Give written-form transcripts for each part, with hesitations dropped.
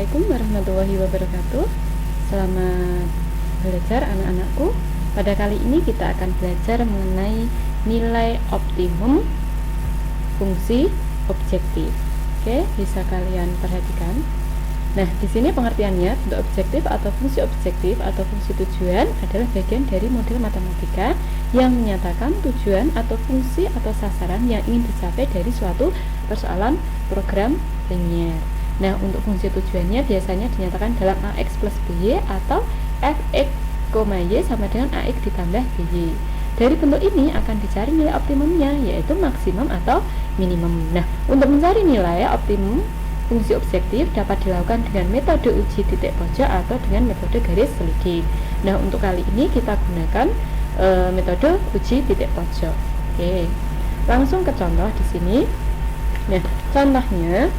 Assalamualaikum warahmatullahi wabarakatuh. Selamat belajar anak-anakku. Pada kali ini kita akan belajar mengenai nilai optimum fungsi objektif. Oke, bisa kalian perhatikan. Nah, di sini pengertiannya, bentuk objektif atau fungsi tujuan adalah bagian dari model matematika yang menyatakan tujuan atau fungsi atau sasaran yang ingin dicapai dari suatu persoalan program linier. Nah, untuk fungsi tujuannya biasanya dinyatakan dalam AX plus BY atau Fx, Y sama dengan AX ditambah BY. Dari bentuk ini akan dicari nilai optimumnya, yaitu maksimum atau minimum. Nah, untuk mencari nilai optimum fungsi objektif dapat dilakukan dengan metode uji titik pojok atau dengan metode garis seligi. Nah, untuk kali ini kita gunakan metode uji titik pojok. Oke, langsung ke contoh di sini. Nah, contohnya,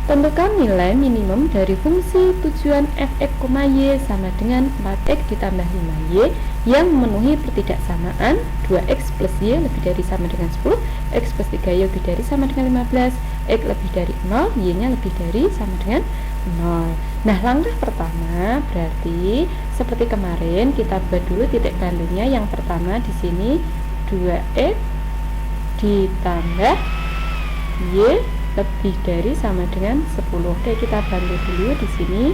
tentukan nilai minimum dari fungsi tujuan Fx, Y sama dengan 4x ditambah 5y yang memenuhi pertidaksamaan 2x plus y lebih dari sama dengan 10, x plus 3y lebih dari sama dengan 15, x lebih dari 0, y nya lebih dari sama dengan 0. Nah, langkah pertama berarti seperti kemarin kita buat dulu titik bandingnya. Yang pertama di sini 2x ditambah y lebih dari sama dengan 10. Oke, kita bantu dulu di sini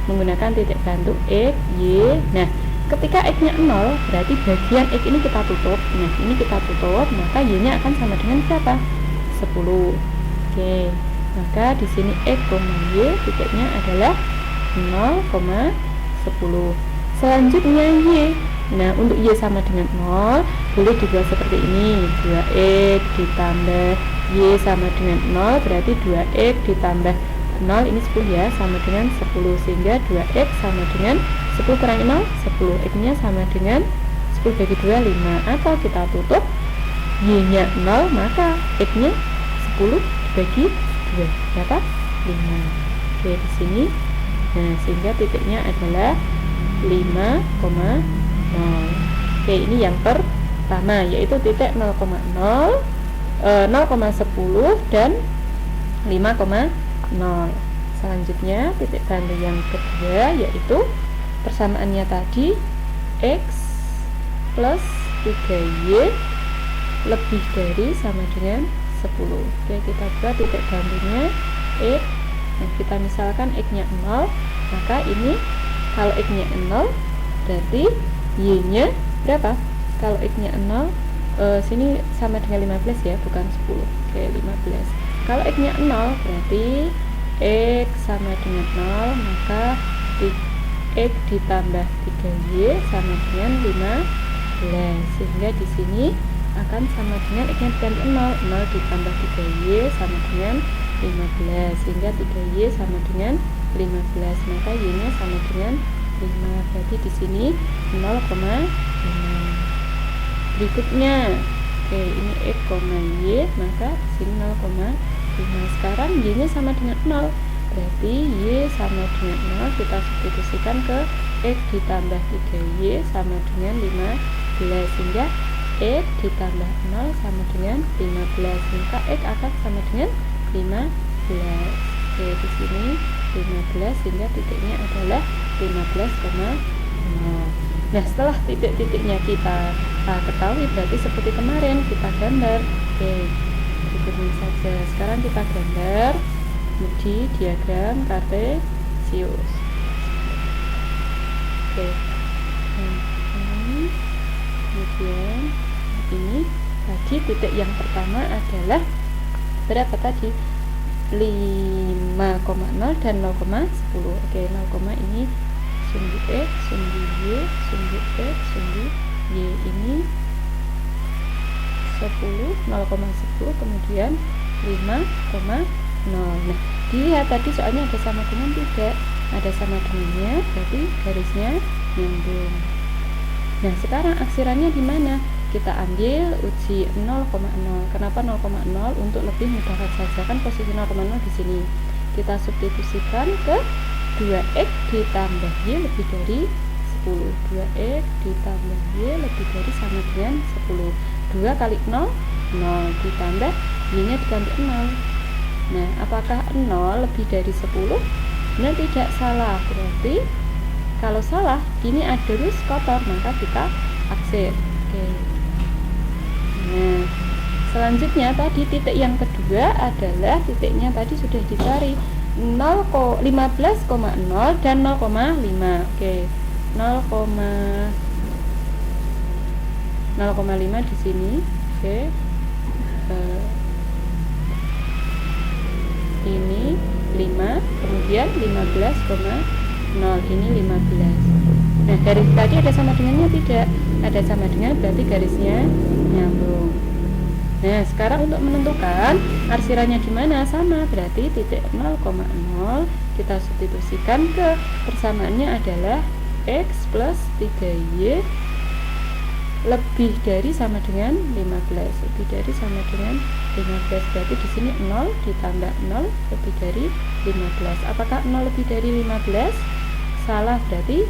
menggunakan titik bantu x, y. Nah, ketika x-nya 0, berarti bagian x ini kita tutup. Nah, ini kita tutup, maka y-nya akan sama dengan berapa? 10. Oke, maka di sini x, y titiknya adalah 0,10. Selanjutnya y. Nah, untuk y sama dengan 0 boleh dibuat seperti ini, 2x ditambah y sama dengan 0, berarti 2x ditambah 0 ini 10 ya, sama dengan 10, sehingga 2x sama dengan 10 kurangi 0, 10, x nya sama dengan 10 bagi 2, 5, atau kita tutup y nya 0, maka x nya 10 dibagi 2, berapa? 5. Oke, di sini. Nah, sehingga titiknya adalah 5,0. Oke, ini yang pertama, yaitu titik 0,0, 0,10 dan 5,0. Selanjutnya titik bantu yang kedua, yaitu persamaannya tadi x plus 3y lebih dari sama dengan 10. Oke, kita buat titik bantunya x. Nah, kita misalkan x nya 0, maka ini kalau x nya 0 berarti y nya berapa? Kalau x nya 0, sini sama dengan 15 ya, bukan 10. Oke, 15. Kalau x nya 0 berarti x sama dengan 0, maka x ditambah 3y sama dengan 15, sehingga di sini akan sama dengan x nya diganti 0, 0 ditambah 3y sama dengan 15, sehingga 3y sama dengan 15, maka y nya sama dengan 5, berarti di sini 0,5. Berikutnya, oke, ini x, y, maka di sini 0,5. Sekarang y nya sama dengan 0, berarti y sama dengan 0 kita substitusikan ke x ditambah 3y sama dengan 15, sehingga x ditambah 0 sama dengan 15, maka x akan sama dengan 15. Oke, di sini 15, sehingga titiknya adalah 15,0. Nah, setelah titik-titiknya kita ketahui, berarti seperti kemarin kita gambar. Oke, berikutnya saja. Sekarang kita gambar di diagram kartesius. Oke, ini kemudian ini tadi titik yang pertama adalah berapa tadi? 5,0 dan 0,10. Oke, 0, ini sumbu x, sumbu y, sumbu x, sumbu y, ini 10, 0,10, kemudian 5,0. Nah, dilihat tadi soalnya ada sama dengan tidak, ada sama dengannya, berarti garisnya nyambung. Nah, sekarang aksirannya di mana? Kita ambil uji 0,0. Kenapa 0,0? Untuk lebih mudah saja, kan posisi 0,0 di sini. Kita substitusikan ke 2x ditambah y lebih dari 10. 2x ditambah y lebih dari sama dengan 10. 2 kali 0, 0, ditambah y nya diganti 0. Nah, apakah 0 lebih dari 10? benar tidak salah. Berarti kalau salah ini ada garis kotor, maka kita aksir. Oke. Nah, selanjutnya tadi titik yang kedua adalah titiknya tadi sudah dicari 15,0 dan 0,5. Oke. 0,5 di sini. Oke. Ini 5, kemudian 15,0, ini 15. Nah, garis tadi ada sama dengannya tidak? Ada sama dengan, berarti garisnya nyambung. Nah, sekarang untuk menentukan arsirannya di mana? Sama, berarti titik 0,0 kita substitusikan ke persamaannya adalah X plus 3Y lebih dari sama dengan 15. Lebih dari sama dengan 15, berarti di sini 0 ditambah 0 lebih dari 15. Apakah 0 lebih dari 15? Salah, berarti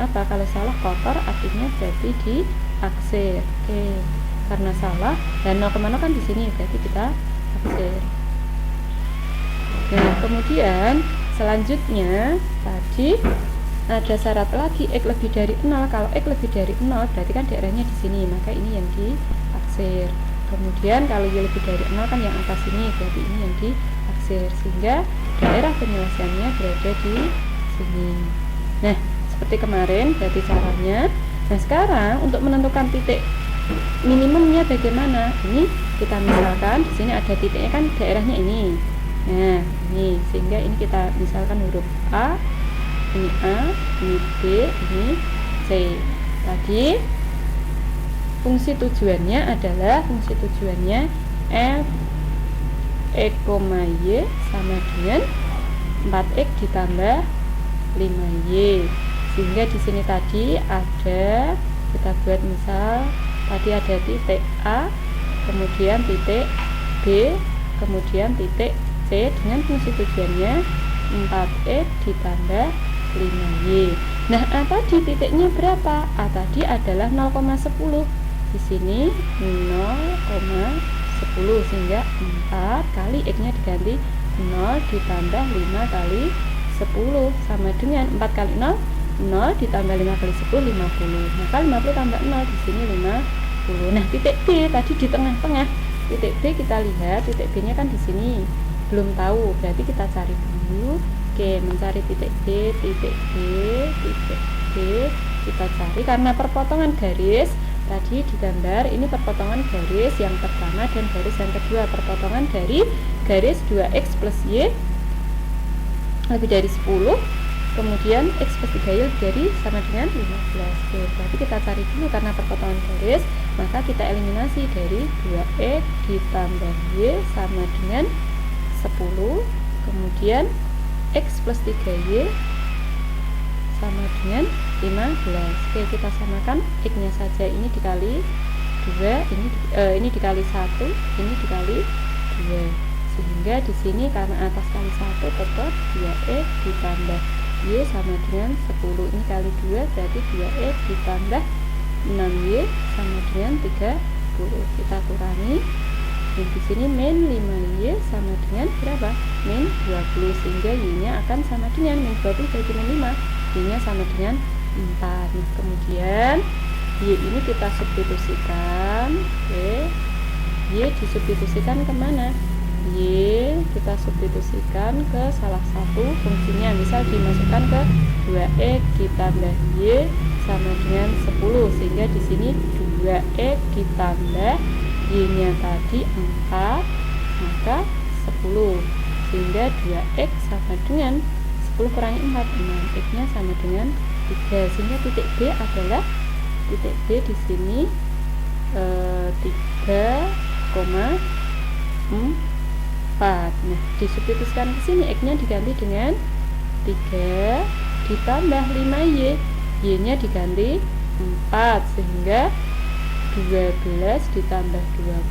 apa? Kalau salah kotor artinya berarti diaksir. Oke, karena salah dan 0,0 kan di sini, berarti kita aksir. Nah, kemudian selanjutnya tadi ada syarat lagi, X lebih dari 0. Kalau X lebih dari 0 berarti kan daerahnya di sini, maka ini yang diaksir. Kemudian kalau Y lebih dari 0 kan yang atas ini, berarti ini yang diaksir, sehingga daerah penyelesaiannya berada di sini. Nah, seperti kemarin berarti caranya. Nah, sekarang untuk menentukan titik minimumnya bagaimana? Ini kita misalkan di sini ada titiknya kan daerahnya ini. Nah, ini sehingga ini kita misalkan huruf A, ini A, ini B, ini C. Tadi fungsi tujuannya adalah F X, Y sama dengan 4X ditambah 5Y. Sehingga di sini tadi ada, kita buat misal tadi ada titik A, kemudian titik B, kemudian titik C dengan fungsi tujuannya 4X ditambah 5Y. Nah, A tadi titiknya berapa? A tadi adalah 0,10. Di sini 0,10, sehingga 4 kali X-nya diganti 0 ditambah 5 kali 10 sama dengan 4 kali 0, 0 ditambah 5 kali 10, 50. Maka 50 tambah 0 di sini 50. Nah, titik B tadi di tengah-tengah. Titik B kita lihat, titik B-nya kan di sini. Belum tahu, berarti kita cari dulu. Oke, mencari titik B, titik B, titik B. Kita cari karena perpotongan garis tadi di gambar ini, perpotongan garis yang pertama dan garis yang kedua, perpotongan dari garis 2X plus Y lebih dari 10, kemudian X plus 3Y lebih dari sama dengan 15. Oke, berarti kita cari dulu karena perpotongan garis, maka kita eliminasi dari 2X ditambah Y sama dengan 10, kemudian X plus 3Y sama dengan 15. Oke, kita samakan X-nya saja, ini dikali 2, ini dikali 1, ini dikali 2. Sehingga di sini karena atas kali 1 tetap 2X ditambah Y sama dengan 10. Ini kali 2 berarti 2X ditambah 6Y sama dengan 30. Kita kurangi. Dan di sini min 5Y sama dengan berapa? Min 20, sehingga Y-nya akan sama dengan min 20 bagi min 5. Y-nya sama dengan 4. Nah, kemudian Y ini kita substitusikan. Oke. Y disubstitusikan kemana? Y kita substitusikan ke salah satu fungsinya. Misal dimasukkan ke 2X ditambah Y sama dengan 10, sehingga di sini 2X ditambah Y-nya tadi 4, maka 10, sehingga 2X sama dengan 10 kurangi 4, 6, X-nya sama dengan 3, sehingga titik B adalah titik B di sini 3,4. Nah, disubstitusikan ke sini, X-nya diganti dengan 3 ditambah 5Y, Y-nya diganti 4, sehingga 12 ditambah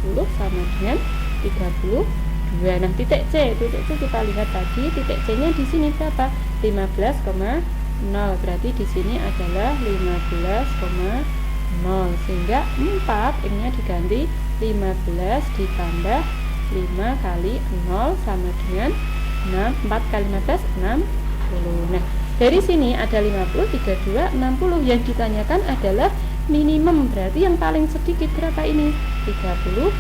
20 sama dengan 32. Nah, titik C kita lihat tadi, titik C-nya di sini berapa? 15,0. Berarti di sini adalah 15,0, sehingga 4 X-nya diganti 15 ditambah 5 kali 0 sama dengan 6. 4 kali 15 60. Nah, dari sini ada 50, 32, 60. Yang ditanyakan adalah minimum, berarti yang paling sedikit berapa ini? 32.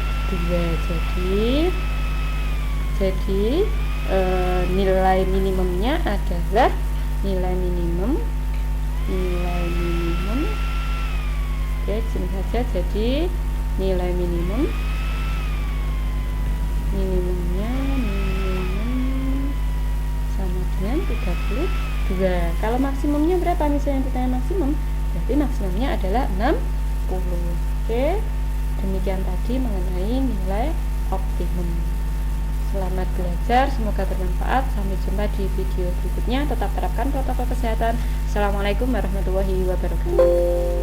Jadi nilai minimumnya adalah nilai minimum. Oke, sini saja. Jadi nilai minimum sama dengan 32. Kalau maksimumnya berapa? Misalnya ditanya maksimum, berarti maksimumnya adalah 60. Oke, demikian tadi mengenai nilai optimum. Selamat belajar, semoga bermanfaat. Sampai jumpa di video berikutnya. Tetap terapkan protokol kesehatan. Assalamualaikum warahmatullahi wabarakatuh.